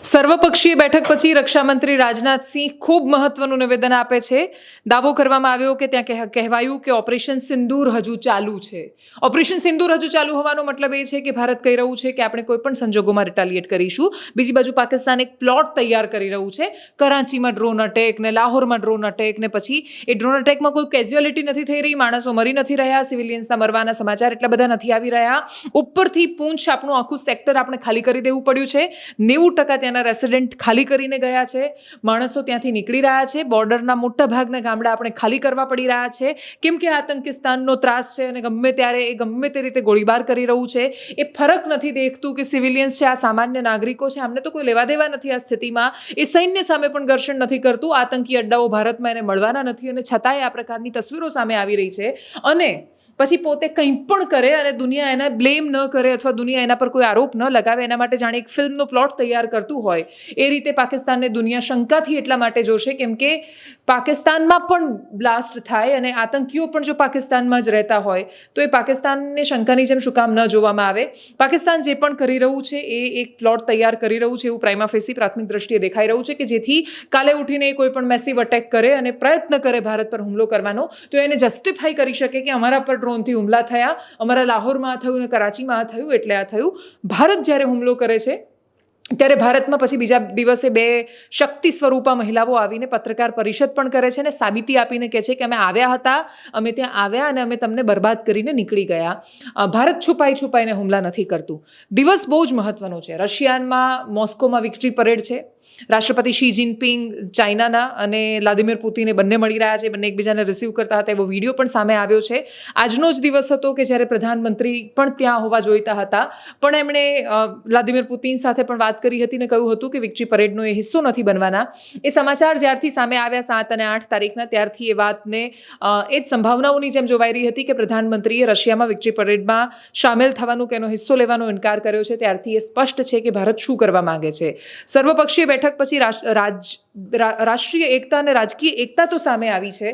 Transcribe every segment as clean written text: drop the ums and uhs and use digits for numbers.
સર્વપક્ષીય બેઠક પછી રક્ષામંત્રી રાજનાથ સિંહ ખૂબ મહત્વનું નિવેદન આપે છે. દાવો કરવામાં આવ્યો કે ત્યાં કહેવાયું કે ઓપરેશન સિંદૂર હજુ ચાલુ છે. ઓપરેશન સિંદૂર હજુ ચાલુ હોવાનો મતલબ એ છે કે ભારત કહી રહ્યું છે કે આપણે કોઈ પણ સંજોગોમાં રિટાલિએટ કરીશું. બીજી બાજુ પાકિસ્તાન એક પ્લોટ તૈયાર કરી રહ્યું છે. કરાંચીમાં ડ્રોન અટેક ને લાહોરમાં ડ્રોન અટેક ને પછી એ ડ્રોન અટેકમાં કોઈ કેઝ્યુઅલિટી નથી થઈ રહી, માણસો મરી નથી રહ્યા, સિવિલિયન્સના મરવાના સમાચાર એટલા બધા નથી આવી રહ્યા. ઉપરથી પૂંછ આપણું આખું સેક્ટર આપણે ખાલી કરી દેવું પડ્યું છે. 90% ત્યાંના રેસિડેન્ટ ખાલી કરીને ગયા છે. માણસો ત્યાંથી નીકળી રહ્યા છે. બોર્ડરના મોટા ભાગના ગામડા આપણે ખાલી કરવા પડી રહ્યા છે, કેમ કે આતંકિસ્તાનનો ત્રાસ છે અને ગમે ત્યારે એ ગમે તે રીતે ગોળીબાર કરી રહ્યું છે. એ ફરક નથી દેખતું કે સિવિલિયન્સ છે, આ સામાન્ય નાગરિકો છે, આમને તો કોઈ લેવા દેવા નથી આ સ્થિતિમાં. એ સૈન્ય સામે પણ ઘર્ષણ નથી કરતું. આતંકી અડ્ડાઓ ભારતમાં એને મળવાના નથી અને છતાંય આ પ્રકારની તસવીરો સામે આવી રહી છે. અને પછી પોતે કંઈ પણ કરે અને દુનિયા એને બ્લેમ ન કરે અથવા દુનિયા એના પર કોઈ આરોપ ન લગાવે, એના માટે જાણે એક ફિલ્મનો પ્લોટ તૈયાર કરતું હોય એ રીતે પાકિસ્તાનને દુનિયા શંકાથી એટલા માટે જોશે કેમ કે પાકિસ્તાનમાં પણ બ્લાસ્ટ થાય અને આતંકીઓ પણ જો પાકિસ્તાનમાં જ રહેતા હોય તો એ પાકિસ્તાનને શંકાની જેમ શું કામ ન જોવામાં આવે. પાકિસ્તાન જે પણ કરી રહ્યું છે એ એક પ્લોટ તૈયાર કરી રહ્યું છે એવું પ્રાઇમા ફેસી પ્રાથમિક દ્રષ્ટિએ દેખાઈ રહ્યું છે કે જેથી કાલે ઉઠીને કોઈ પણ મેસિવ અટેક કરે અને પ્રયત્ન કરે ભારત પર હુમલો કરવાનો તો એને જસ્ટિફાઈ કરી શકે કે અમારા પર ડ્રોનથી હુમલા થયા, અમારા લાહોરમાં આ થયું અને કરાચીમાં આ થયું એટલે આ થયું. ભારત જ્યારે હુમલો કરે છે ત્યારે ભારતમાં પછી બીજા દિવસે 2 શક્તિ સ્વરૂપા મહિલાઓ આવીને પત્રકાર પરિષદ પણ કરે છે અને સાબિતી આપીને કહે છે કે અમે આવ્યા હતા, અમે ત્યાં આવ્યા અને અમે તમને બરબાદ કરીને નીકળી ગયા. ભારત છુપાઈને હુમલા નથી કરતું. દિવસ બહુ જ મહત્વનો છે. રશિયામાં મોસ્કોમાં વિક્ટરી પરેડ છે. રાષ્ટ્રપતિ શી જિનપિંગ ચાઇનાના અને વ્લાદિમીર પુતિને બંને મળી રહ્યા છે, બંને એકબીજાને રિસીવ કરતા હતા એવો વિડીયો પણ સામે આવ્યો છે. આજનો જ દિવસ હતો કે જ્યારે પ્રધાનમંત્રી પણ ત્યાં હોવા જોઈતા હતા, પણ એમણે વ્લાદિમીર પુતિન સાથે પણ વાત કરી હતી ને કહ્યું હતું કે વિક્ટરી પરેડનો એ હિસ્સો નથી બનવાના. એ સમાચાર જ્યારથી સામે આવ્યા 7 અને 8 તારીખના ત્યારથી એ વાતને એ જ સંભાવનાઓની જેમ જોવાઈ રહી હતી કે પ્રધાનમંત્રીએ રશિયામાં વિક્ટરી પરેડમાં સામેલ થવાનું કે એનો હિસ્સો લેવાનો ઇનકાર કર્યો છે. ત્યારથી એ સ્પષ્ટ છે કે ભારત શું કરવા માંગે છે. સર્વપક્ષીય બેઠક પછી રાષ્ટ્રીય એકતા અને રાજકીય એકતા તો સામે આવી છે,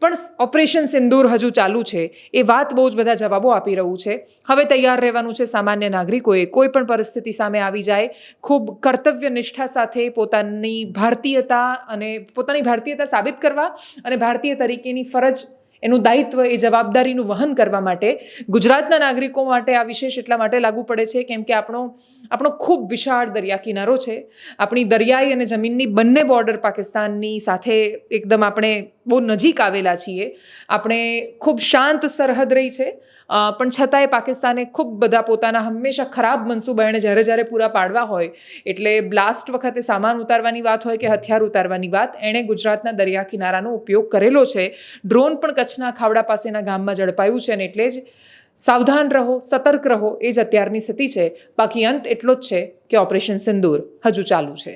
પણ ઓપરેશન સિંદૂર હજુ ચાલુ છે. એ વાત બહુ જ બધા જવાબો આપી રહ્યું છે. હવે તૈયાર રહેવાનું છે સામાન્ય નાગરિકોએ. કોઈ પણ પરિસ્થિતિ સામે આવી જાય ખૂબ કર્તવ્ય નિષ્ઠા સાથે પોતાની ભારતીયતા સાબિત કરવા અને ભારતીય તરીકેની ફરજ, એનું દાયિત્વ, એ જવાબદારીનું વહન કરવા માટે ગુજરાતના નાગરિકો માટે આ વિશેષ એટલા માટે લાગુ પડે છે કેમ કે આપણો ખૂબ વિશાળ દરિયા કિનારો છે. આપણી દરિયાઈ અને જમીનની બંને બોર્ડર પાકિસ્તાનની સાથે એકદમ આપણે બહુ નજીક આવેલા છીએ. આપણે ખૂબ શાંત સરહદ રહી છે, પણ છતાંય પાકિસ્તાને ખૂબ બધા પોતાના હંમેશા ખરાબ મનસૂબા એણે જ્યારે પૂરા પાડવા હોય, એટલે બ્લાસ્ટ વખતે સામાન ઉતારવાની વાત હોય કે હથિયાર ઉતારવાની વાત, એણે ગુજરાતના દરિયા કિનારાનો ઉપયોગ કરેલો છે. ડ્રોન પણ કચ્છના ખાવડા પાસેના ગામમાં ઝડપાયું છે અને એટલે જ સાવધાન રહો, સતર્ક રહો, એ જ અત્યારની સ્થિતિ છે. બાકી અંત એટલો જ છે કે ઓપરેશન સિંદૂર હજુ ચાલુ છે.